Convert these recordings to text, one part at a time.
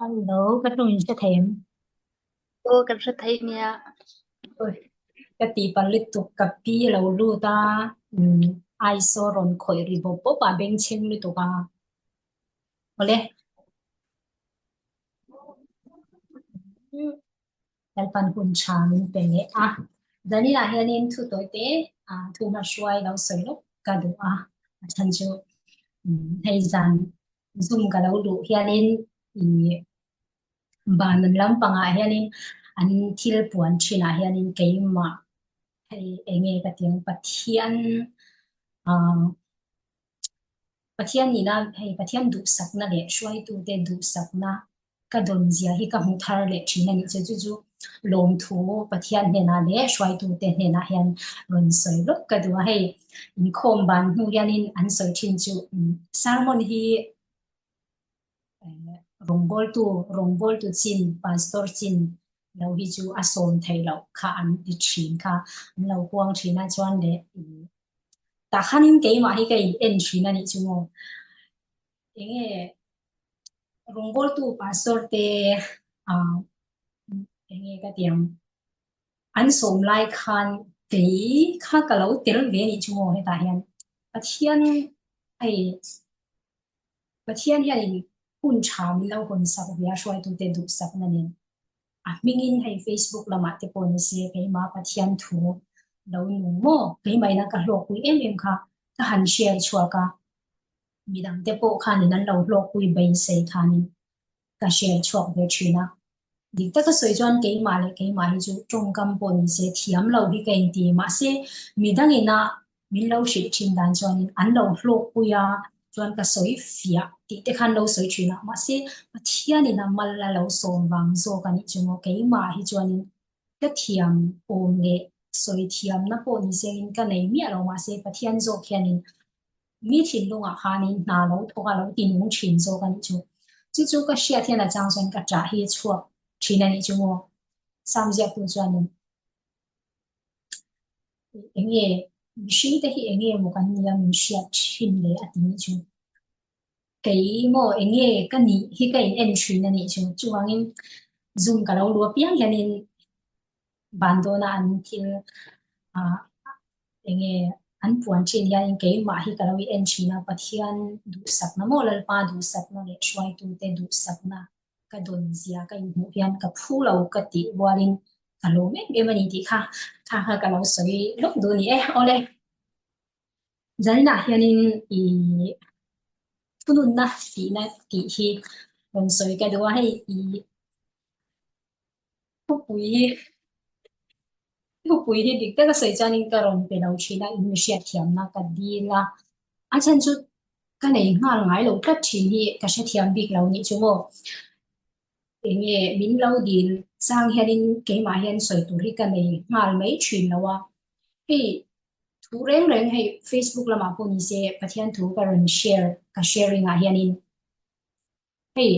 Hello, cái tôi sẽ thèm. Cô cần rất thấy nha. Ôi, cái tí bà lít tục cà pi lâu lưu ta. Ai so ron khởi rì bố bố bà bên trên lít tục à. Oleh, dal pan hun cha min penge à. Dani là hiện in thu tối tế, thu mà xuôi lâu sợi lúc, cả đủ à. Chân chú, hay dàn, zoom cả lâu đủ hiện in, bà mình lắm bằng à hiện in, anh thiếu buồn chi là hiện in cái mà, hay nghe cái tiếng bát thiên, à, pathian ni na hei pathian du sak na le shwai tu te du sak na ka don zia hi ka mu thar le thina ni chu chu lom thu pathian ne na le shwai tu te ne na hian ron soi lo ka du hei in khom ban hu hian in an soi thin chu sermon hi rongbol tu chin pastor chin lo hi chu a som thei lo kha an ti thin kha an lo huang thina chuan le ta khanin ke ma hi ka in en thina ni chu mo enge rongbol tu pastor te à nghe cái tiếng anh sống lại khan tí khá cả lâu tiếng về đi chung ngồi tại hiện và thiên ai và thiên hiện hun chạm lâu hun sắc về xoay tu tên đủ sắc nên mình in hay Facebook là mặt tiếp bọn sẽ cái mà và thiên thu lâu nung mò cái máy nó cả lộc quý em khá cái hắn share chua cả mình đang tiếp bộ khan nên lâu lộc quý bay say khan cái share chua về chuyện đi tất cả水准幾買就中金半些甜流啲嘅啲嘛些咪等於那咪流水清淡咗你按流落去啊轉個水飛啊啲的看流水去啦嘛些天你那乜啦流送網咗嘅你就我幾買咗你個甜半嘅水甜那半些你個你咩咯嘛些個天咗嘅你米田路啊下你拿樓拖下樓電用全咗嘅你就個夏天的張算個炸起錯。去年你就我三只不转因为是的因为我感觉们需要训练啊，你就给我因为跟你那个人群的你就往因 zoom 个老罗边个人 bando na an til à enge an puan chin hian in ke ma hi kalawi en china pathian du sak na mo lal pa du sak na le shwai tu te du sak na ka don zia ka in mu hian ka phu lo ka ti warin ka lo me be mani ti kha ka lo soi lok du ni e ole zan na hian in i funun na ti hi ron soi ka do hai i pu pui pui hi dik ta ka soi chan in ka ron pe lo china in mi sha thiam na ka di la a chan chu cái này ngal ngai lo tlat thin hi ka she thiam bik lo ni chumo enge min lo din sang hianin ke ma hian soi tur hi ka nei ngal mai thin lawa hei thu reng reng hei Facebook lama po ni se pathian thu ka ron share ka sharing a hianin hei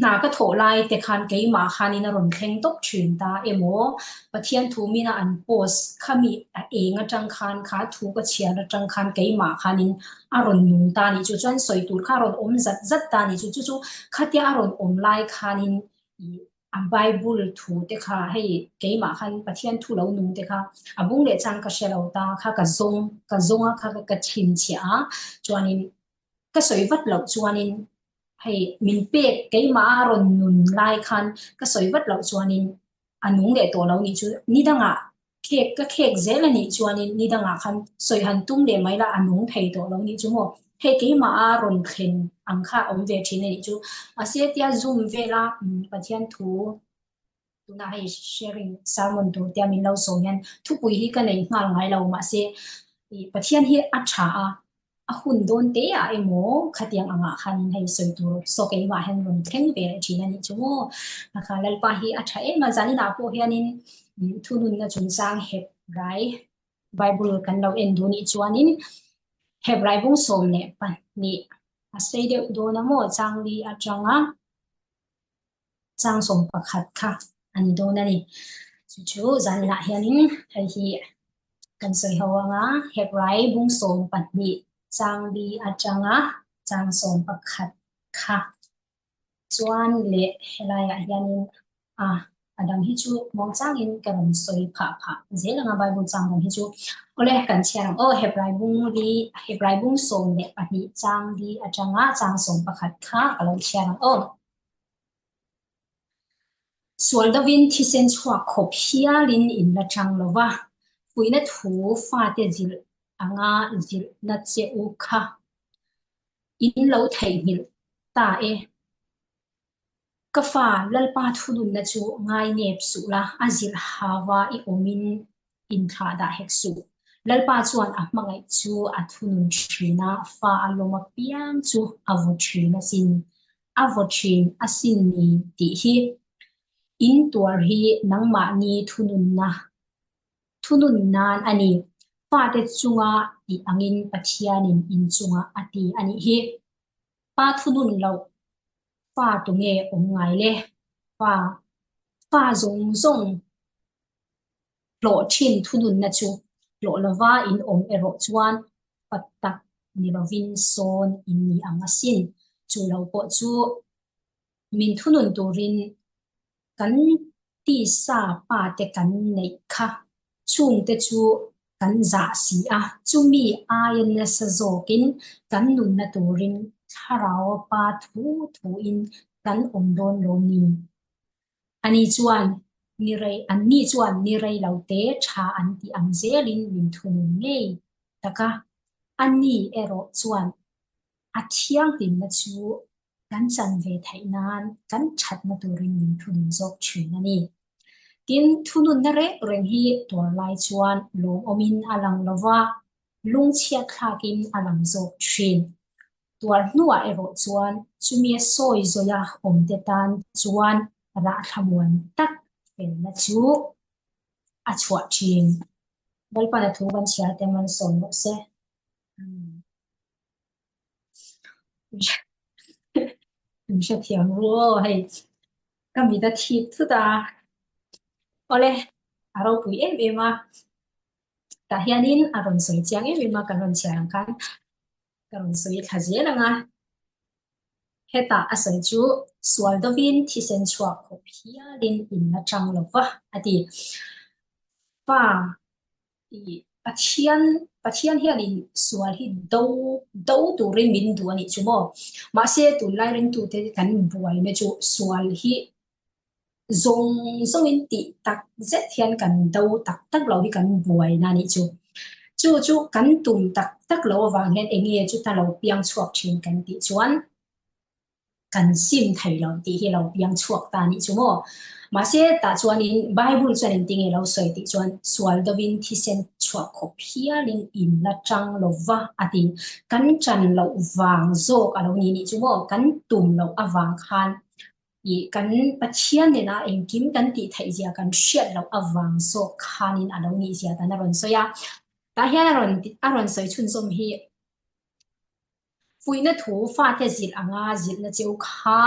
na ka tho lai te khan ke ma khanin a ron thleng tok thin ta emo pathian thu mi na an post khami a enga tang khan kha thu ka chian a tang khan ke ma khanin a ron nung ta ni chu chan soi tur kha ron om zat zat ta ni chu khatia a ron om lai khanin i a bible thu te kha hei ke ma khan pathian thu lo nung te kha abung le chang ka shelo ta kha ka zong a kha ka thin chia chuanin ka soi vat lo chuanin hay min pe cái má rồi nun lai khan cái soi vật lâu chuanin anung le to lo ni chu ni danga kek ka kek zel ani chuanin ni danga khan soi han tum le mai la anung thei to lo ni chu mo he ke ma ron khen ang kha om ve thin ni chu asia tia zoom ve la pathian thu tu na hay sharing sermon tu tia min lo so yan thu pui hi ka nei ngal ngai lo ma se pathian hi a tha a hun don te a emo khatiang anga khan hei soi tu so ke ma hen ron thleng ve thina ni chu na kha lal pa hi a tha e ma zani na po hianin thunun na chung sang het rai bible kan lo en du ni chuanin heb rai bung som ne pan ni a sei de do na mo chang li a changa chang som pakhat kha ani do na ni chu chu zani na hianin hei hi kan soi hawanga heb rai bung som pan ni chang li a changa chang som pakhat kha chuan le helai a hianin adam hi chu mong changin karon soi pha zelanga bible chang hi chu ole kan chiang hebrai bung som le pani chang di atanga chang som pakhat kha alo chiang sualdavin thisen chhuwa khop hialin in la chang lova puina thu fa te zil anga zil na che u kha in lo thei hil ta e ka fa lalpa thunun na chu ngai nep su la azil hawa I omin in tha da hek su lalpa chuan a hmangai chu a thunun thrina fa aloma pian chu avu thrina sin avo thin asin ni ti hi in tuar hi nangma ni thunun nan ani fa te chunga I angin pathianin in chunga ati ani hi pa thunun lo fa tunge om ngai le fa fa zong lo thin thunun na chu lo lova in om ero chuan patak ni lovin son in ni angasin chu lo po chu min thunun turin kan ti sa pa te kan nei kha chung te chu kan za si a chumi ayan na sa zokin kan nun na turin tharao pa thu in kan om don lo ni ani chuan ni chuan ni rei lo te tha an ti ang zelin min thun ngei taka ani ero chuan a thiang tin na chu kan chan ve thai nan kan that na turin min thun zok thin ani tin thunun na re reng hi tor lai chuan lom omin alang lova lung chia thlakin alang zok thin tuar hnuwa ero chuan chumi soi zoya om te tan chuan ra thamuan tak fel na chu a chhuat thin balpa na thu ban chia te man som no se mình sẽ thiểu ro hay kami da thip thu da ole aro pui em ma ta hianin aron soi chiang em ma kan ron chiang kan karon soi thaje langa heta asai chu sualdovin thisen chhuak khop hialin in na tang lova ati pa I pathian hianin sual hi do turin min du ani chumo ma se tu lai ring tu te kan buai me chu sual hi zong in ti tak zet hian kan do tak lo hi kan buai na ni chu kan tum tak lo wang hen enge chu ta lo piang chuak thin kan ti chuan kan sim thai lo ti hi lo piang chuak ta ni chumo ma se ta chuan in bible chuan in tinge lo soi ti chuan sual dovin thisen chuak khop hialin in la tang lova ati kan chan lo wang zo alo ni chumo kan tum lo awang khan I kan pathian ne na engkim kan ti thai zia kan hriat lo awang so khanin alo ni zia ta na ron soya ta hian aron soi chun som hi fuina thu fa te zil anga zil na cheu kha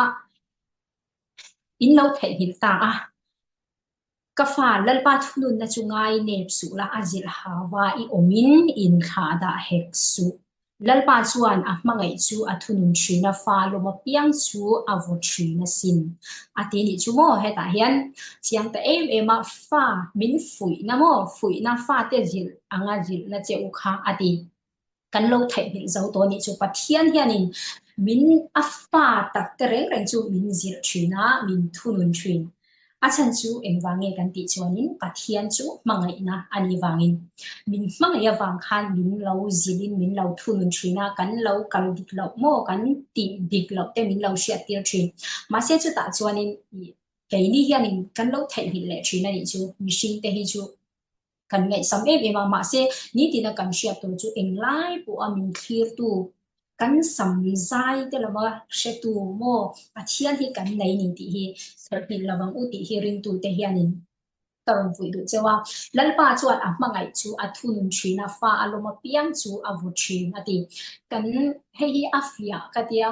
in lo thei hil ta ka fa lalpa thunun na chungai nep su la azil hawa I omin in kha da hek su lalpa chuan a hmangai chu a thunun thrina fa loma piang chu a vo thrina sin ati ni chu mo heta hian chiang ta em a fa min fui na fa te zil anga zil na cheu kha ati kan lo thei hil zo to ni chu pathian hianin min a fa tak te reng chu min zil thrina min thunun thin a chan chu engwange kan ti chuanin pathian chu mangai na ani wangin min mangai awang khan min lo zilin min lo thunun thrina kan lo kal dik lo mo kan ti dik lo te min lo hriat tir thin ma se chu ta chuanin keini hianin kan lo thei hil le thrina ni chu mihring te hi chu kan ngai sam em ma se ni tina kan hriat tu chu englai pu a min clear tu kan sam zai te lama hretu mo pathian hi kan nei ni ti hi serpil lawang u ti hi ring tu te hianin taron vui du chewa lalpa chuan a hmangai chu a thunun thrina fa aloma piang chu a vu thin ati kan hei afia katia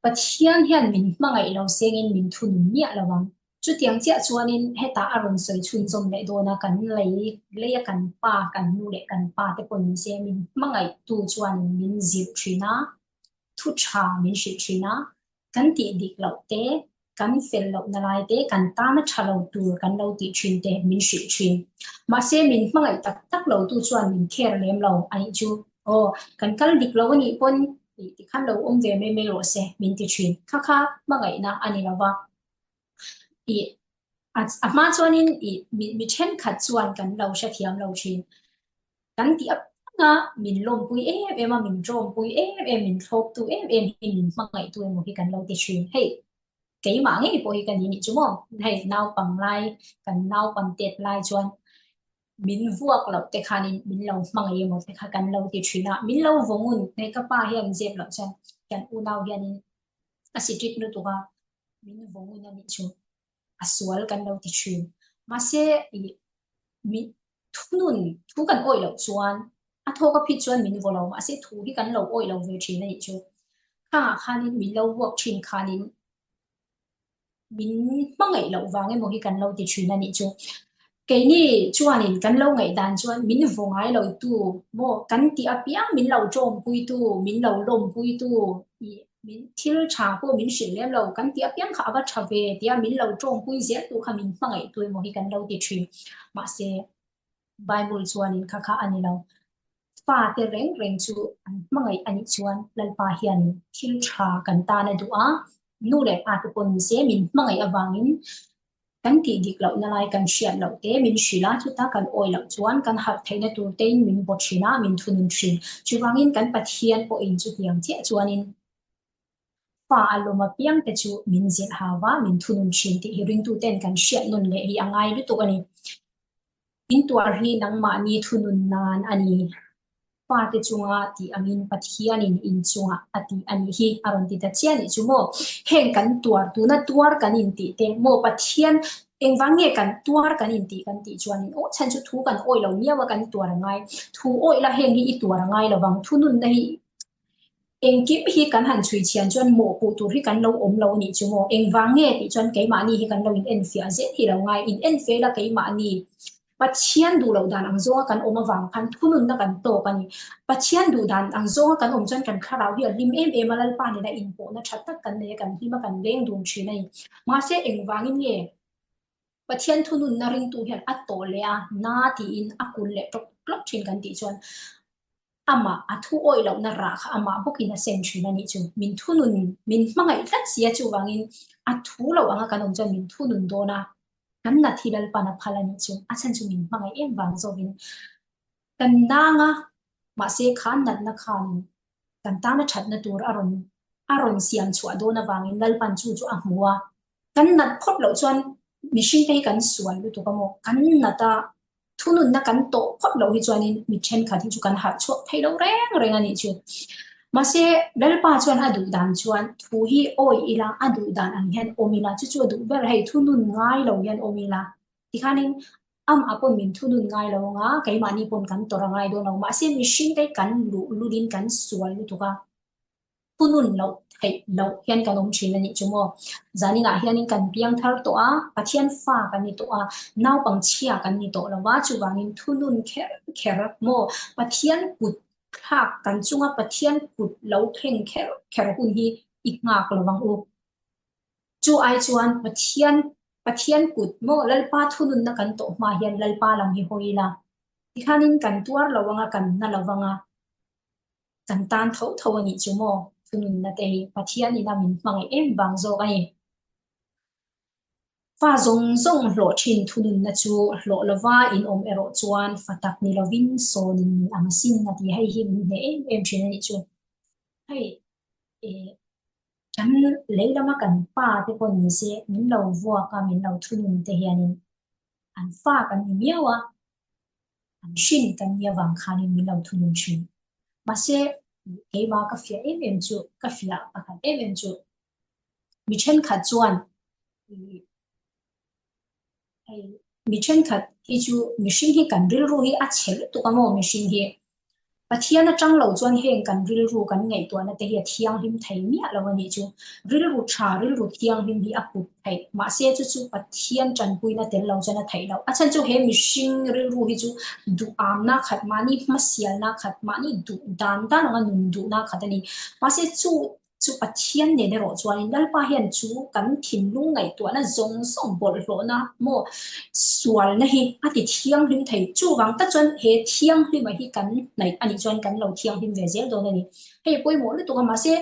pathian hian min hmangai lo sengin min thunun nia lawang chu tiang chia chuanin heta aron soi chun chom le dona kan leia kan pa kan nu le kan pa te pon se min hmangai tu chuan min zip thrina thu tha min shi thrina kan ti dik lo te kan fel lo na lai te kan ta na tha lo tur kan lo ti thin te min shi thin ma se min hmangai tak tak lo tu chuan min kher lem lo ani chu o kan kal dik lo ni pon ti khan lo ve me me lo se min ti thin kha kha mangai na ani lawa i a ma chuan in i mi then khat chuan kan lo sha thiam lo thin kan ti ap nga min lom pui em a min rom pui em min thok tu em hi min mangai tu mo hi kan lo ti thin hey cái mạng ấy bồi cái gì chứ không hay nào bằng lai cần nào bằng tiệt lai chuan min vuak lo te khanin min lo mangai mo te kha kan lo ti thina min lo vongun ne ka pa hian zep lo chan kan u naw hian a street nu tu ga min vongun ani chu aswal kan lo ti thin ma se mi thunun thu kan oi lo chuan a tho ka phit chuan min vo lo ma se thu hi kan lo oi lo ve thin ani chu kha khanin min lo vuak thin khanin min mangai lo wange mo hi kan lo ti thin ani chu cái ni chuan in kan lo ngai dan chuan min vongai lo tu mo kan ti apia min lo chom pui tu min lo lom pui tu min thil tha ko min shin lem lo kan ti apiang kha wa tha ve tia min lo chom pui zel tu kha min mangai tu mo hi kan lo ti thin ma se bible chuan in kha kha ani lo fa te reng reng chu an mangai ani chuan lalpa hian thil tha kan ta na du a nu le a tu pon se min mangai awangin kan ti dik lo na lai kan shiat lo te min shila chu ta kan oi lo chuan kan har theina tur te min bo thina min thunun thin chuwangin kan pathian po in chu tiang che chuanin fa aloma piang te chu min zet hawa min thunun thin ti ring tu ten kan shiat nun le hi angai lu to ani in tuar hi nang ma ni thunun nan ani fa te chunga ti angin pathian in chunga ati ani hi aron ti ta chian ni chumo heng kan tuar tu na tuar kan in ti te mo pathian engwange kan tuar kan in ti chuan in o chan chu thu kan oi lo miawa kan tuar ngai thu oi la heng hi i tuar ngai lo wang thunun na hi engkim hi kan han chui chian chuan mo pu tur hi kan lo om lo ni chumo engwange ti chuan keima ni hi kan lo in en fia ze hi lo ngai in en fe la keima ni pathian du lo dan ang zonga kan oma wang kan thunun na kan to kan pathian du dan ang zonga kan om chan kan kharau hi lim em alal pa ni na in po na that tak kan ne kan hi ma kan leng dum thi nei ma se engwangin nge pathian thunun na ring tu hian a to le a na ti in akul le tok klok thin kan ti chuan ama athu oi lo na ra kha ama bokin a sen thin ani chu min thunun min mangai tlat sia chu wangin athu lo anga kan om chan min thunun do na kan na thilal pana phalani chu achan chu min mangai em wang zovin kan nanga ma se khan nat na khan kan ta na that na tur aron siam chu do na wangin lal pan chu chu a huwa kan nat phot lo chuan machine te kan sual lu to ka mo kan nata thunun na kan to phot lo hi chuan in mi then kha thi chu kan har chu thai lo reng reng ani chu ma se dal pa chuan adu dan chuan thu hi oi ila adu dan ang hian omila chu chu du ber hei thunun ngai lo hian omila ti khanin am apon min thunun ngai lo nga kai mani pon kan tora ngai do no ma se machine te kan lu din kan sual lu to ka thunun lo thei lo hian kan om thin ani chumo zani na hian in kan piang thar to a pathian fa kan ni to a naw pang chia kan ni to lo wa chu wangin thunun kher mo pathian put khak kan chunga pathian put lo thleng kher hun hi ikngak lo wang u chu ai chuan pathian put mo lalpa thunun na kan to ma hian lalpa lang hi hoila tikhanin kan tuar lo wanga kan na lo wanga kan tan tho tho ani chumo thunun na te pathian ina min mangai em wang zo ai fa zong zong lo thin thunun na chu lo lova in om ero chuan fatak ni lovin so nin ang sin na ti hei hi ne em thin ani chu hei e kan leilama kan pa te pon ni se min lo vua ka min lo thunun te hianin an fa kan ni miawa an shin kan nia wang khanin min lo thunun thin ma se ke ma ka fia em chu ka fia pakhat em chu mi chen khat chuan mi chen khat hi chu machine hi kan ril ru hi a chel tu ka mo machine hi pathian atang lo chuan heng kan ril ru kan ngai to na te hi thiang him thei mi a lo ani chu ril ru tha ril ru thiang him hi a pu thei ma se chu chu pathian chan pui na tel lo chana thei lo achan chu he machine ril ru hi chu du am na khat mani ma sial na khat mani du dan dan nga nun du na khat ani ma se chu chu pathian ne ne ro chuan in dal pa hian chu kan thim lung ngai tu na zong song bol ro na mo sual na hi ati thiang hlim thei chu wang ta chuan he thiang hlim a hi kan nai ani chuan kan lo thiang hlim ve zel do na ni hei poimo le tu ma se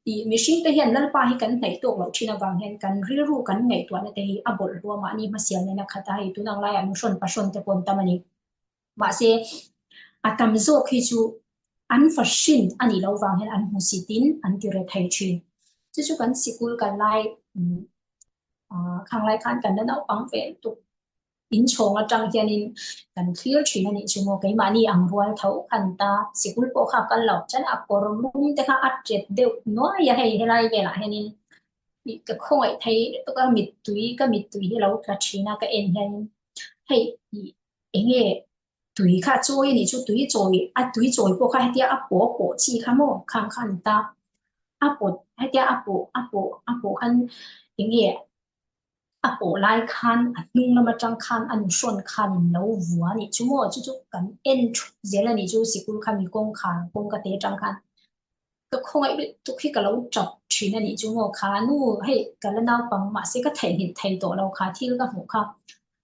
ti machine te hian lal pa hi kan nai tok lo thina wang hian kan ril ru kan ngai tu na te hi a bol ro ma ni ma sial ne na khata hi tu nang lai an shon pa shon te pon tamani ma se atam zo khi chu an fashin ani lo wang hian an musitin an ti re thai thin chu chu kan sikul kan lai khang lai khan kan na pang fe tu in chong a tang hian in kan clear thin ani chu mo kai mani ang rual thau kan ta sikul po kha kan lo chan a kor lum te kha at jet deu no ya hei helai ve la hian in ka khoi thai to ka mit tui hi lo ka thina ka en hian hei enge tui kha choi ni chu tui choi po kha hetia a po chi kha mo khang khan ta a po hetia a po khan enge a po lai khan a nung lama tang khan an shon khan lo vua ni chu mo chu chu kan en zela ni chu sikul kha mi kong khan kong ka te tang khan ka khoi tu khi ka lo chop thina ni chu mo kha nu hei ka la naw pang ma se ka thai hin thai to lo kha thil ka mu kha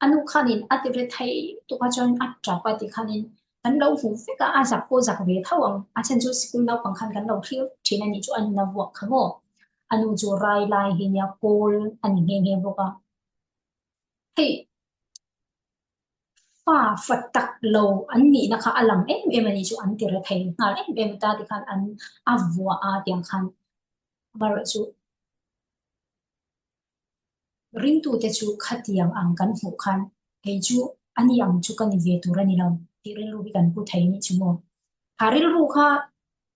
anu khanin ative thai tu ka chon at chapa ti khanin kan lo hu fe ka a zak ko zak ve thawang a chen chu sikul naw pang khan kan lo thil thina ni chu an na wa khamo anu chu rai lai hi nya kol ani nge nge boka hei fa fatak lo an ni na kha alang em ani chu an ti re thai ngal em ta ti khan an avwa a tiang khan mar chu ring tu te chu khatiang ang kan hu khan hei chu ani ang chu kan ve tu rani lam ti rel ru kan pu thai ni chu mo haril ru kha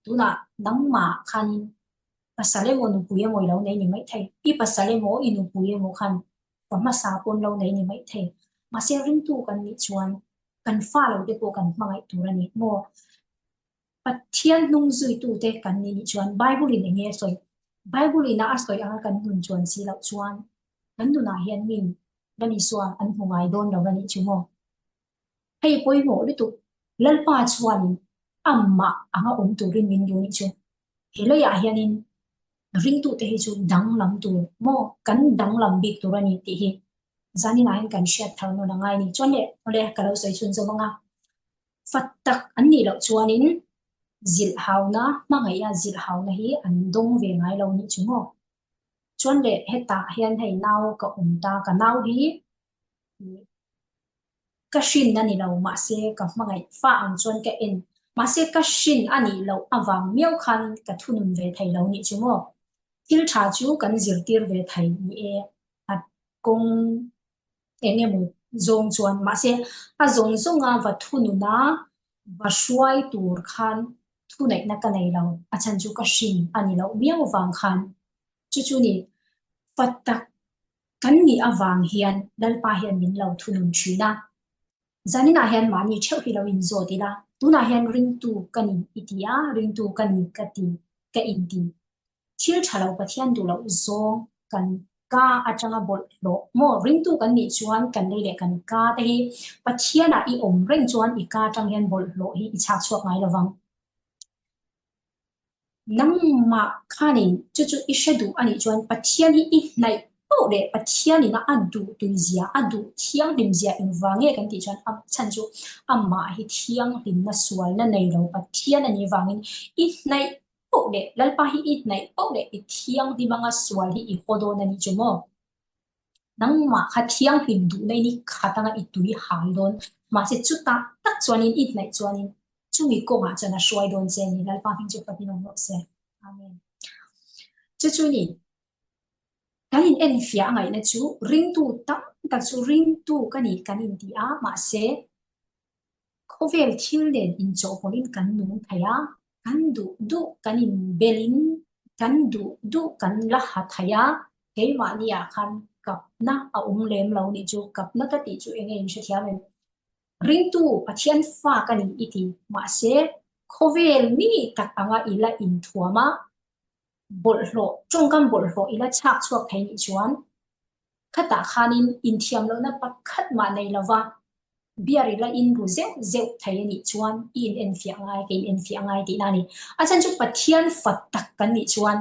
tuna nangma khan pasale mo nu puye mo lo nei ni mai thai I pasale mo inu puye mo khan pama sa pon lo nei ni mai thai ma se ring tu kan ni chuan kan fa lo te po kan mangai tu rani mo pathian nung zui tu te kan ni ni chuan bible in nge soi bible in a soi anga kan nun chuan si lo chuan kan nu na hian min rani suan an hungai don lo rani chu mo hei poi mo le tu lalpa chuan amma anga tu rin min yu ni chu hele ya hianin ring tu te hi chu dang lam tu mo kan dang lam bik tu rani ti hi zani na hin kan shat thar no na ngai ni chole ole ka lo soi chun zo manga fattak an ni lo chuanin zil hauna mangai ya zil hauna hi an dong ve ngai lo ni chu mo chuan le heta hian hei naw ka ta ka naw hi ka shin ani lo ma se ka mangai fa ang chuan ka en ma se ka shin ani lo awang miau khan ka thunun ve thai lo ni chu mo til tha chu kan zir tir ve thai ni e at kong enge mu zong chuan ma se a zong zonga wa thununa wa shuai tur khan thu nei na ka nei lo a chan chu ka shin ani lo miau wang khan chu chu ni fatak kan ni awang hian dal pa hian min lo thunun thina zanina hian mani theu hi lo in zo dila tuna hian ring tu kanin itia ring tu kanin kati ka in ti thil thalo pathian du lo zong kan ka atanga bol lo mo ring tu kan ni chuan kan nei le kan ka te hi pathiana I om reng chuan I ka tang hian bol lo hi I chak chuak ngai lawang nang ma khanin chu chu I shadu ani chuan pathian hi I nai o le pathian ina adu tuizia adu thiang lim zia in wange kan ti chuan am chan chu amma hi thiang lim na sual na nei lo pathian ani wangin I nai o le lalpa hi I nai o le I thiang di manga sual hi I hodon ani chu mo nang ma kha thiang lim du nei ni khatanga I tui hal don ma se chu ta tak chuanin I nai chuanin chumi ko ma chana shwai don che ni lalpa hin chu patin no se amen chu chu ni kanin en fia ngai na chu ring tu tam ta chu ring tu kani kanin ti a ma se khovel thil den in cho polin kan nu thaya kan du kanin belin kan du kan la ha thaya ke ma ni a khan kap na a lem lo ni chu kap na ka ti chu enge in thia men ring tu pathian fa kanin iti ma se khovel ni tak anga ila in thuama bol hlo chongkam bol hlo ila chak chuak thai ni chuan khata khanin in thiam lo na pakhat ma nei lawa biari la in ru zeu thai ni chuan in en fia ngai ke in fia ngai ti na ni achan chu pathian fat tak kan ni chuan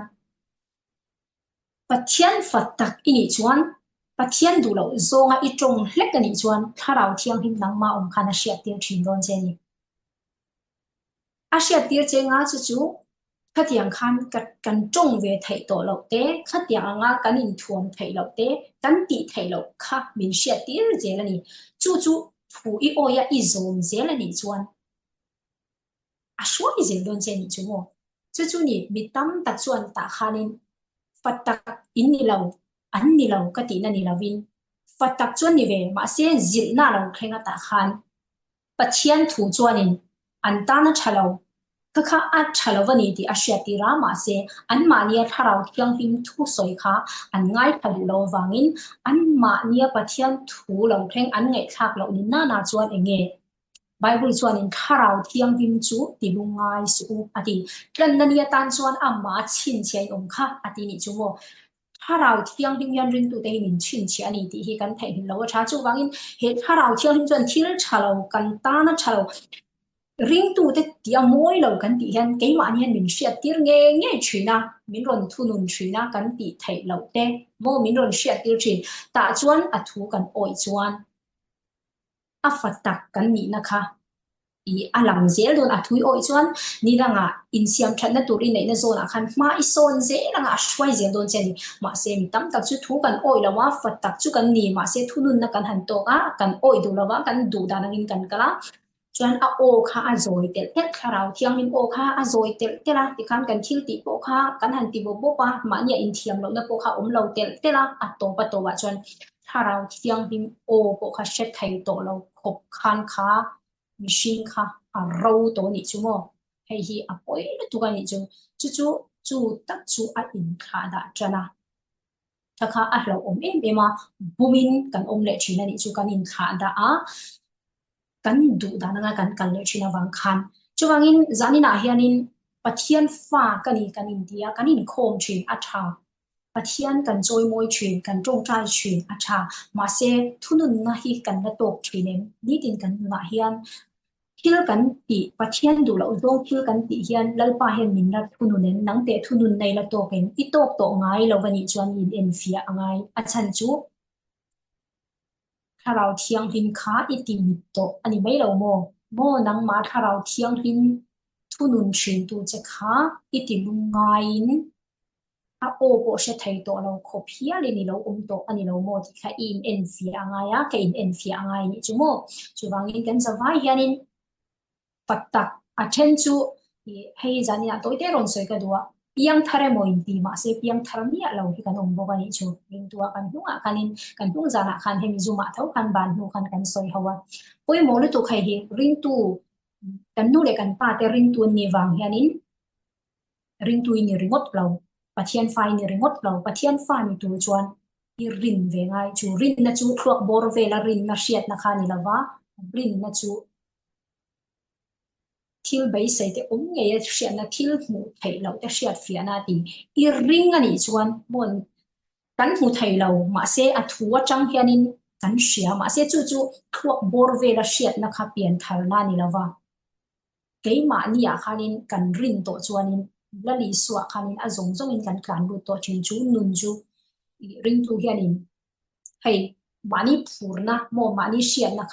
pathian fatak ini chuan pathian du lo zonga I tong hlek ani chuan tharau thiang him nangma khana hriat tir thin don che ni a hriat tir che nga chu khatiang khan kan tong ve thei to lo te khatiang anga kan in thuam thei lo te kan ti thei lo kha min hriat tir je la ni chu thu I oya I zom je la ni chuan a shwa I zel don che ni chu mo chu ni mi tam tak chuan ta khanin fatak in ni lo an ni lo ka ti na ni lovin fatak chuan ni ve ma se zil na lo khenga ta khan pathian thu chuanin an ta na thalo ka kha a thalovani ti a hriat ti ra ma se an ma nia tharau thiang him thu soi kha an ngai thadu lo wangin an ma nia pathian thu lo thleng an ngai thak lo ni na chuan enge Bible chuan in tharau thiang him chu ti lungai su ati tlan na nia tan chuan amma chin chei om kha ati ni chu mo tharau thiang him yan rin tu te min chin chi ani ti hi kan thei hin lo tha chu wangin he tharau thiang him chuan thil thalo kan ta na thalo ring tu te tia moi lo kan ti hian ke ma hian min hriat tir nge thina min ron thunun thina kan ti thei lo te mo min ron hriat tir thin ta chuan a thu kan oi chuan a fatak kan ni na kha I alang zel don a thui oi chuan ni ranga in siam thatna turi nei na zona khan ma I son ze ranga shwai zel don cheni ma se mi tam tak chu thu kan oi lawa fatak chu kan ni ma se thunun na kan han to ka kan oi du lawa kan du da nangin kan kala chuan a o kha a zoi tel tel tharau thiang min o kha a zoi tel tela ti khan kan thil ti po kha kan han ti bo pa ma nia in thiam lo na po kha lo tel tela a to pa to wa chuan tharau thiang min o po kha shet thai to lo khop khan kha machine kha a ro to ni chu mo hei hi a poi na tu ka ni chu tak chu a in kha da chana thakha a hlo om em ma bumin kan om le thina ni chu kan in kha da a kan du da na kan le thina wang khan chuwangin zanina hianin pathian fa kanin dia kanin khom thin a tha pathian kan choi moi thin kan tong trai thin a tha ma se thunun na hi kan na tok thinem ni tin kan na hian thil kan ti pathian du lo zong thil kan ti hian lalpa hian min na thununen nang te thunun nei la token I tok to ngai lo wani chuan in en fia angai a chan chu tharau thiang him kha I ti mit to ani mai lo mo nang ma tharau thiang him thunun thin tu che kha I ti lungai in a o po she thai to lo khopia le ni lo to ani lo mo ti kha in en fia angai ya ke in en fia angai ni chu mo chu wangin kan zawai hianin patak a then chu hei zania toite ron soi ka duwa piang thare mo in ti ma se piang tharmia lo hi kan bo ka ni chu ring tua kan hunga kanin kan hung zana khan hemi zuma thau kan ban hu kan soi hawa poi mo lu tu khai hi ring tu kan nu le kan pa te ring tu ni wang hianin ring tu ni ringot lo pathian fai ni ringot lo pathian fa ni tu chuan I rin ve ngai chu rin na chu thuak bor ve la rin na hriat na khani lawa rin na chu thil bai sei te nge ya hriat na thil mu thei lo te hriat fia na ti I ring ani chuan mon kan mu thei lo ma se a thu atang hianin kan hria ma se chu thuak bor ve la hriat na kha pian thar na ni lawa ke ma ni a khanin kan rin to chuanin lali suwa khanin a zong in kan lu to chin chu nun chu ring tu hianin hei mani phurna mo mani hriat na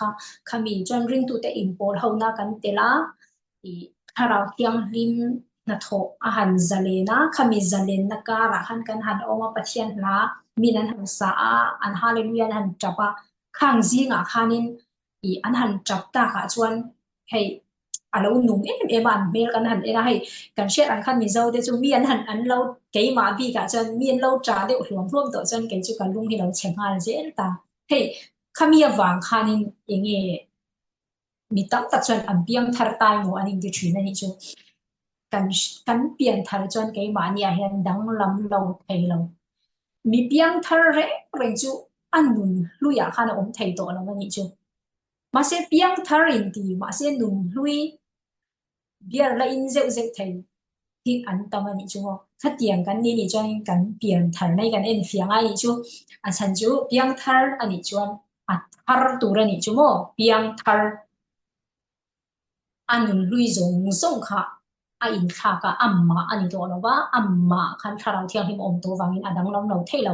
kha mi chuan ring tu te in pol ho na kan tela I tharau thiang him na tho a han zalena khami zalen na kara han kan han oma pathian la min an han sa a an hallelujah han chapa khang zinga khanin I an han chap ta kha chuan hei alo nung em an mel kan han era hei kan shet an khan mi zo de chu mi an lo ke ma bi ka chuan mi an lo tra de hluam to chuan ke chu kan lung hi lo chengal je ta hei khami awang khanin enge mi tam tak chuan an piang thar tai mo anin ti thina ni chu kan pian thar chuan ke ma nia hian dang lam lo thei lo mi piang thar reng chu anun luya khana thei to lo ni chu ma se piang thar in ti ma se nun lui biar la in zeu thei hi an tam ani chu kha tiang kan ni chuan kan pian thar nei kan en fiang ai chu a chan chu piang thar ani chuan a thar tur ani chu mo piang thar anun lui zong kha a in thaka amma ani do lo wa amma khan tharau thiang him om to wangin adang long lo thei lo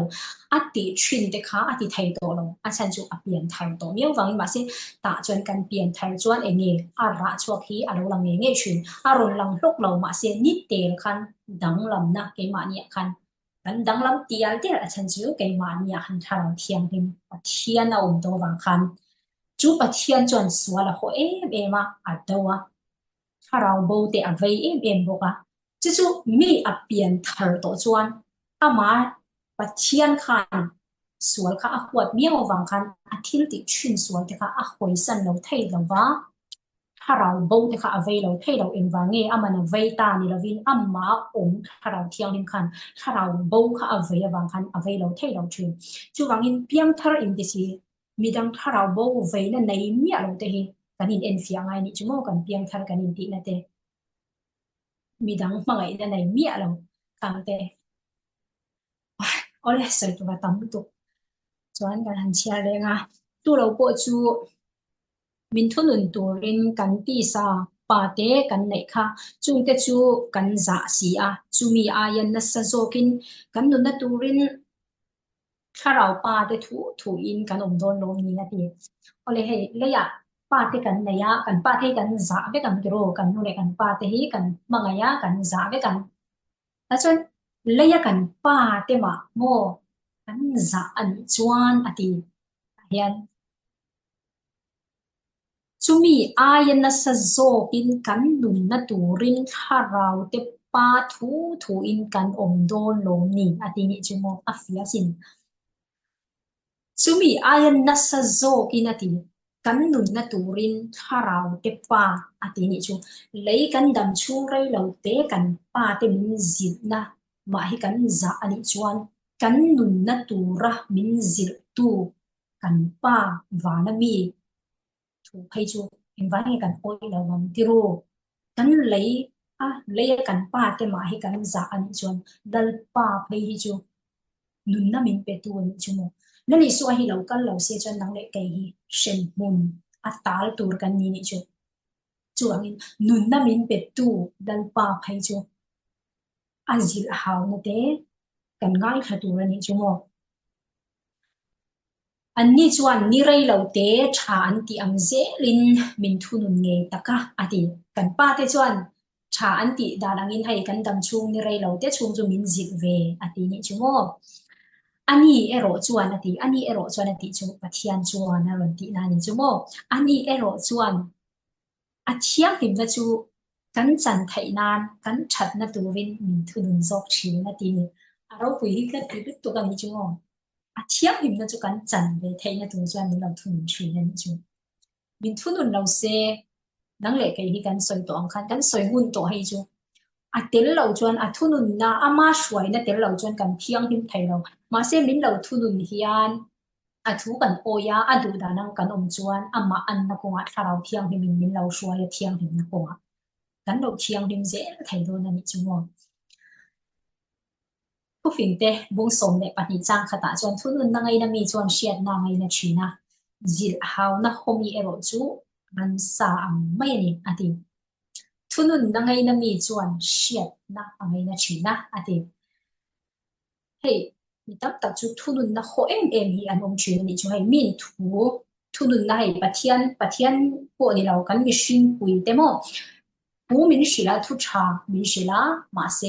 ati thin te kha ati thei to lo a chan chu a pian thai to miau wangin ma se ta chuan kan pian thai chuan enge a ra chuak hi a lo lang nge thin a ron lang hlok lo ma se ni tel khan dang lam na ke ma ni khan kan dang lam tial te a chan chu ke ma ni han tharau thiang him pathian a om to wang khan chu pathian chuan suala ho em a dawa tharau bo te a vei em boka chu chu mi a pian thar to chuan ama pathian khan sual kha a huat miao wang khan a thil ti thin sual te kha a hoi san lo thei lo wa tharau bo te kha a vei lo thei lo en wange amana vei ta ni lovin amma om tharau thiang lim khan tharau bo kha a vei wang khan a vei lo thei lo thin chu wangin piang thar in ti si midang tharau bo vei na nei mi a lo te hi kanin en fiang ai ni chumo kan piang thar kanin ti na te midang mangai na nei mi a lo kang te ole soi tu ka tam tu chuan kan han chia le nga tu lo po chu min thunun turin kan ti sa pa te kan nei kha chung te chu kan za si a chumi a yan na sa zokin kan nu na turin tharau pa te thu in kan om don lo ni na ti ole he le ya pa te kan nei ya kan pa te kan za ve kan ro kan nu le kan pa te hi kan mangaya kan za ve kan ta chuan le ya kan pa te ma mo kan za an chuan ati hian chumi ayan na sa zo in kan nun na turin harau te pa thu in kan om do lo ni ati ni chumo afia sin chumi ayan na sa zo in ati kan nun na turin harau te pa ati ni chu lei kan dam chung rei lo te kan pa te min zit na ma hi kan za ani chuan kan nun na tura min zil tu kan pa vana mi thu phei chu in vai kan oi lo ngam ti ro kan lấy kan pa te ma hi kan za an chuan dal pa phei hi chu nun na min pe tu an chu mo na ni su hi lo kal lo se chuan nang le kai hi shen mun a tal tur kan ni chu chu angin nun na min pe tu dal pa phei chu azil haw na te kan ngai khatur ani chu mo an ni chuan ni rei lo te tha an ti ang ze lin min thunun nge taka ati kan pa te chuan tha an ti da dangin hai kan dam chung ni rei lo te chung chu min zik ve ati ni chumo ani ero chuan ati chu pathian chuan a ron ti na ni chumo ani ero chuan a thiang him na chu kan chan thai nan kan that na turin min thunun zok thin na ti ni aro pui hi ka ti tu ka ni chumo a thiang him na chu kan chan ve thei na tu chuan min lo thunun thin na ni chu min thunun lo se nang le kai hi kan soi to ang khan kan soi hun to hai chu a tel lo chuan a thunun na ama hruai na tel lo chuan kan thiang him thei lo ma se min lo thunun hian a thu kan oya a du da nang kan om chuan ama an na ko nga tharau thiang him min lo hruai a thiang him na ko nga kan lo thiang him ze thei do na ni chu moผู้ฝิ่นเตะบุ้งสมเด็ปฏิจังขตาจวนทุนนังไงนะมีจวนเชียดนางไงนะชีนะจิลฮาวนะโฮมีเอโรจูรันซาอังไม่นี่อดีทุนนังไงนะมีจวนเชียดนะอังไงนะชีนะอดีเฮ้ยนี่ตับตัดจุทุนนะโฮเอ็มฮีอันอมชีนะนี่จูให้มีทูทุนนะให้ปะเทียนพวกนี้เรากันมีชินปุยเตโมผู้มินศิลาทุชามินศิลามาเส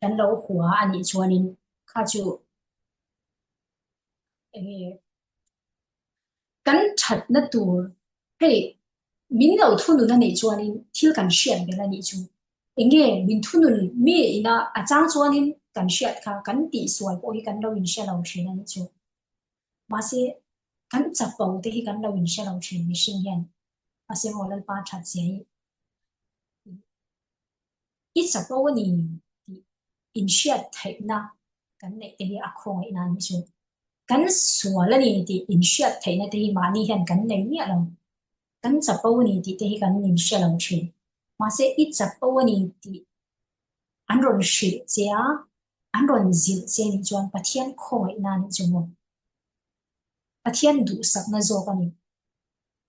กันเราหัวอันนี้ชวนินข้าจูเออกันชัดนะตัวเฮ้ยมินเราทุนนั่นนี่ชวนินที่กันเชียนเวลานี้จูเองมินทุนมีนะอาจารย์ชวนินกันเชียดค่ะกันตีสวยพอที่กันเราอินเชียเราเชียนนี่จูมาเสกันจับเป่าที่กันเราอินเชียเราเชียนมิชิงเฮียนมาเสหัวเราป้าชัดเสียอีจับเป่าวันนี้อินเชียไทยนะกันในที่อาคงอีนั่นจูกันส่วนละนี่ที่อินเชียไทยนะที่มานี่เห็นกันในเนี่ยเรากันจับปนี่ที่กันอินเชียเราชิมาเสียอีจับปนี่ที่อันรอนชิเจียอันรอนจิลเจียนี่จวนปะเทียนคงอีนั่นจูมั้งปะเทียนดูสักนะโจกันนี่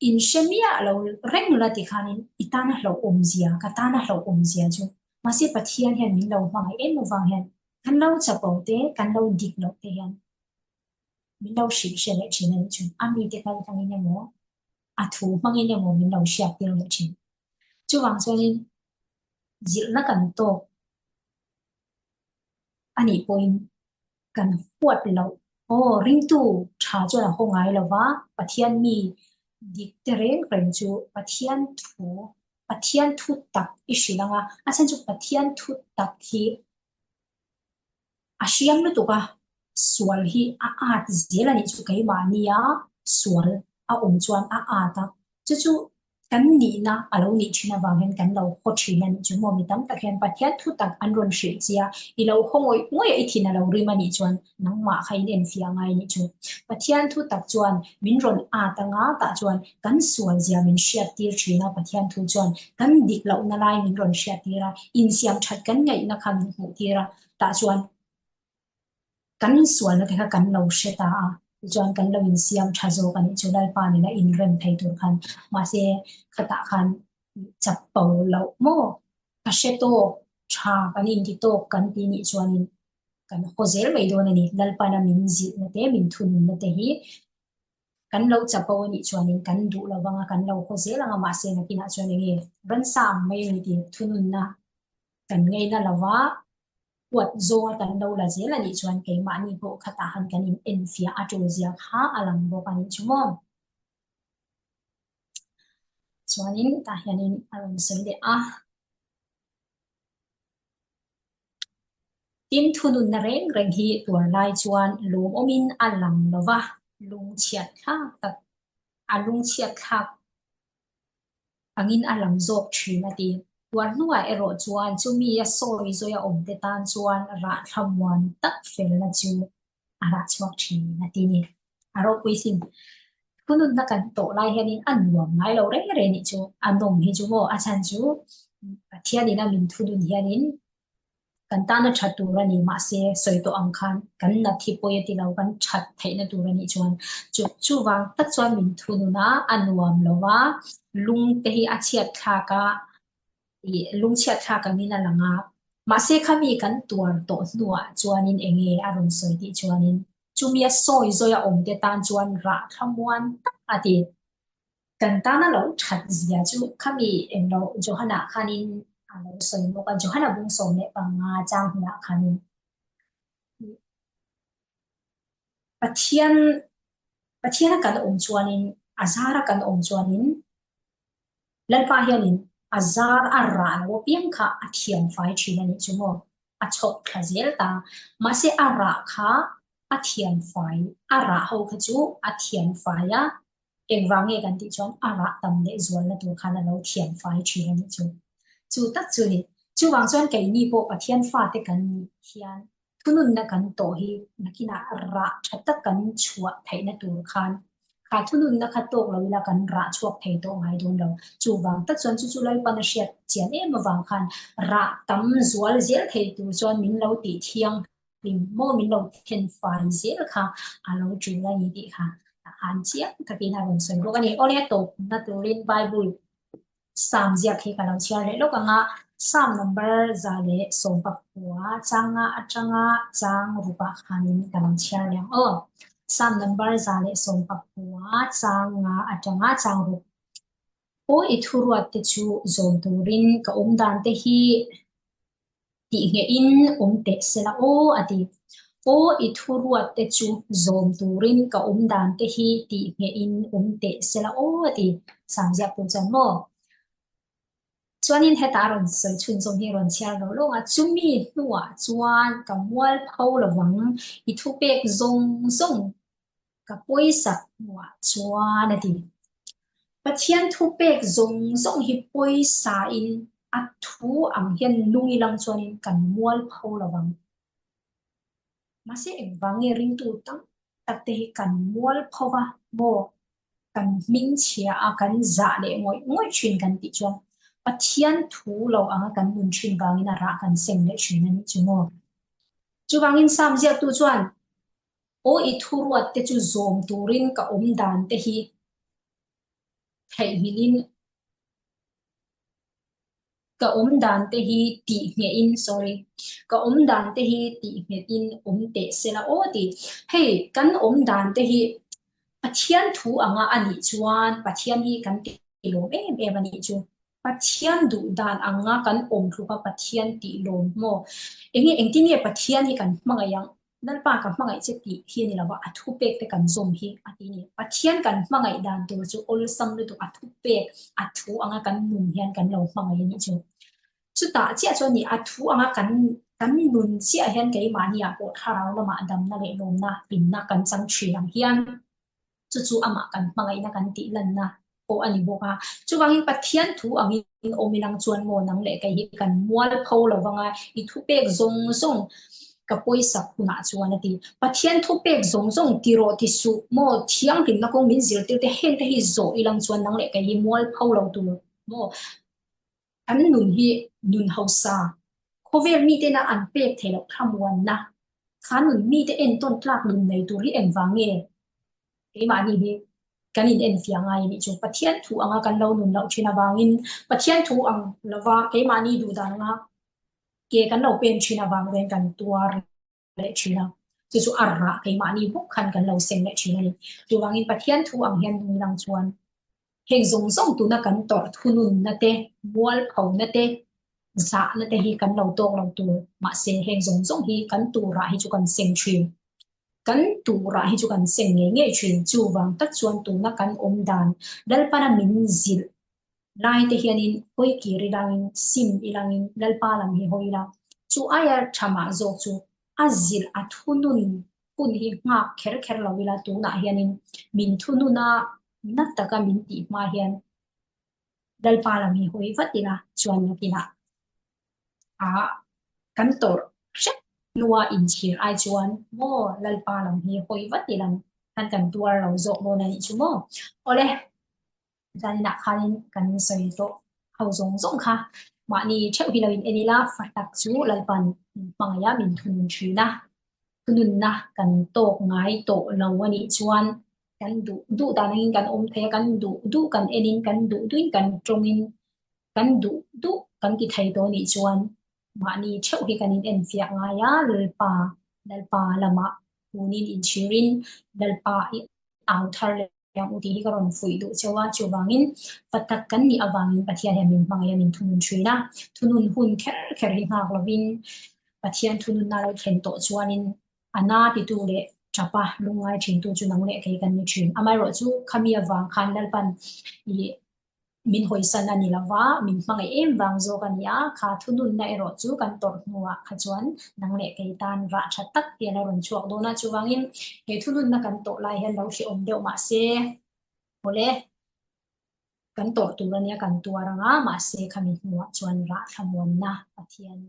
อินเชียเมียเราเร่งละที่ขานินอีตานะเราอมเสียกตานะเราอมเสียจู masi pathian hian min lo hmangai em wang hian kan lo chapo te kan lo dik lo te hian min lo shil shele chin ani chu ami te kan thang in emo a thu hmangin emo min lo shiat tir le chin chu wang chuanin zilna kan to ani point kan huat lo ring tu tha chu la hongai lo wa pathian mi dik te reng reng chu pathian thu tak ishilanga asan chu pathian thu tak hi asiam lu tuka sual hi a at zela ni chu kai ma nia sual a chuan a ata chu chu kan ni na alo ni thina wang hen kan lo kho thina ni chu mo mi tam ta khen pathian thu tak an ron shri chia I lo hongoi ngoi I thina lo ri mani chuan nang ma khai len fia ngai ni chu pathian thu tak chuan min ron ata nga ta chuan kan sual zia min shia tir thina pathian thu chuan kan dik lo na lai min ron shia tira in siam that kan ngai na khan hu tira ta chuan kan sual na ka kan lo sheta a chuan kan lo in siam thazo kan chulal pa ni na in rem thei tur khan ma se khata khan chap pau lo mo ka sheto tha kan in ti to kan ti ni chuan in kan hozel mai don ani lal pa na min ji na te min thun na te hi kan lo chap pau ani chuan in kan du lo wanga kan lo hozel anga ma se na kina chuan ni ran sam mai ni ti thunun na kan ngei na lawa quật zo kan đâu là dễ là đi chuan cái mã ni bộ khata han kan in fia a tu zia ha alang bo kan chumo chuan in ta hian in aron sei de a tin thunun na reng reng hi tur lai chuan lung omin alang lova lung chiat ha tak alung chiat khak angin alang zok thina ti tuan nuwa ero chuan chumi a soi zoya om te tan chuan ra thamwan tak fel na chu ara chuak thin na ti ni aro puisin kunun na kan to lai hianin an nuam ngai lo re re ni chu anom hi chu mo a chan chu pathian ina min thunun hianin kan ta na thatu rani ma se soi to ang khan kan na thi poye ti lo kan that thei na tu rani chuan chu chu wang tak chuan min thununa anuam lowa lung te hi a chiat tha ka I lung chiat tha ka min alanga ma se khami kan tuar to nuwa chuanin enge aron soi ti chuanin chumia soi zoya om te tan chuan ra thamwan tak ati kan ta na lo that zia chu khami englo johana khanin alo soi mo kan johana bung som le panga chang hna khanin pathian pathian kan chuanin azara kan chuanin lalpa hianin azar arra lo piang kha athiam fai thina ni chumo achok khazel ta ma se arra kha athiam fai arra ho kha chu athiam fai ya engwange kan ti chuan arra tam le zual na tur khana lo thiam fai thina ni chu chu tak chu ni chu wang chuan kai ni po pathian fa te kan ni hian thunun na kan to hi nakina ra thatta kan chhuat theina tur khan kha thunun na kha tok lo la kan ra chuak thei to ngai don lo chu wang tak chuan chu chu lai pan shiat chian em wang khan ra tam zual zel thei tu chuan min lo ti thiang lim mo min lo then fai zel kha alo chu la ni ti kha han chiak takin ha ron soi ro ani ole to na turin bible sam zia khi ka lo chia le lo ka nga sam number za le som pa kwa changa atanga chang rupa khanin ka lo chia le sam number za le som pa kwa changa atanga chang rup o ithurwa te chu zon turin ka dan te hi ti nge in te sela o ati o ithurwa te chu zon turin ka dan te hi ti nge in te sela o ati sam zia pu chan mo chuanin heta ron soi chun chom hi ron chiar lo lo a chumi nuwa chuan ka mual pho lawang I thu pek zong zong ka poisa nuwa chuan ati pathian thu pek zong zong hi poisa in a thu ang hian lungi lang chuanin kan mual pho lawang mase engwange ring tu tang takte hi kan mual phowa mo kan ming chia a kan za le ngoi ngoi thin kan ti chuan pathian thu lo anga kan mun thin wangin a ra kan seng le thin ani chumo chu wangin sam zia tu chuan o I thu ruat te chu zom turin ka dan te hi thei hilin ka dan te hi ti nge in sorry ka dan te hi ti nge in te sela o ti hey kan dan te hi pathian thu anga ani chuan pathian hi kan ti lo em ani chu pathian du dan anga kan thu ka pathian ti lo mo engi engti nge pathian hi kan hmanga yang dal pa ka hmangai che ti hi ni lawa athu pek te kan zom hi ati ni pathian kan hmangai dan tu chu ol sam lu tu athu pek athu anga kan nun hian kan lo hmangai ni chu chu ta chia cho ni athu anga kan nun chia hian ke ma ni a ko tharau lama dam na le lom na pin na kan chang thri ang hian chu chu ama kan hmangai na kan ti lan na o ani boka chu wangin pathian thu angin omilang chuan mo nang le kai hi kan mual pho lo wanga I thu pek zong zong ka poisa kuna chuan ati pathian thu pek zong zong tiro ti su mo thiang rin na kong min zir tir te hen te hi zo ilang chuan nang le kai hi mual pho lo tu mo kan nun hi nun hausa khover mi te na an pek thelo thamuan na khan nun mi te en ton tlak nun nei tur hi en wange ke ma ni hi kanin en fianga ni chu pathian thu anga kan lo nun lo thina wangin pathian thu ang lawa ke ma ni du dan nga ke kan lo pen thina wang wen kan tuar le thina chu chu arra ke ma ni buk khan kan lo seng le thina ni chu wangin pathian thu ang hian dung lang chuan heng zong zong tu na kan tor thunun na te mual phau na te za na te hi kan lo tok lo tu ma se heng zong zong hi kan tu ra hi chu kan seng thrin kan tu ra hi chu kan seng nge thrin chu wang tak chuan tu na kan dan dal para min zil lai te hianin hoi ki ri langin sim ilangin dal pa lam hi hoila chu aya thama zo chu azil athunun kun hi nga kher kher lawila tu na hianin min thununa nattaka min ti ma hian dal pa lam hi hoi vatina chuan natina a kan tor shet nuwa in chir ai chuan mo lal pa lam hi hoi vatilam kan tuar lo zo mo na ni chu mo ole zani na khanin kan soi to hau zong zong kha ma ni cheu hi lawin enila fatak chu lalpan mangaya min thunun thina thunun na kan tok ngai to lo ani chuan kan du ta nangin kan the kan du kan enin kan duin kan trongin kan du kan ki thai to ni chuan ma ni cheu hi kanin en fia nga ya lalpa lama punin in chirin lalpa I aw thar le yang uti hi karon fui du chewa chuwangin patak kan ni awangin pathian hemin mangaya min thunun thrina thunun hun kher kher hi ngak lovin pathian thunun na lo thlen to chuanin ana ti tu le chapa lungai thin tu chu nang le kai kan ni thin amai ro chu khami awang khan lalpan I min hoisan ani lawa min mangai em wang zo kan ya kha thunun na ero chu kan tor nuwa kha chuan nang le kai tan ra tha tak ti na ron chuak do na chuwangin he thunun na kan to lai hen lo hi om deuh ma se ole kan tor tu ania kan tuaranga ma se khami nuwa chuan ra thamon na pathian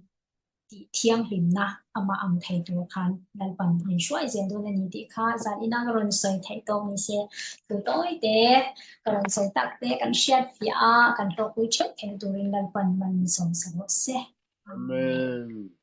ti thiang hlim na ama ang thei tu khan lalpan hin shwai zen do na ni ti kha zan ina ron soi thei to mi se tu toi te karon soi tak te kan shat pia kan to pui chet thei turin lalpan man som se Amen.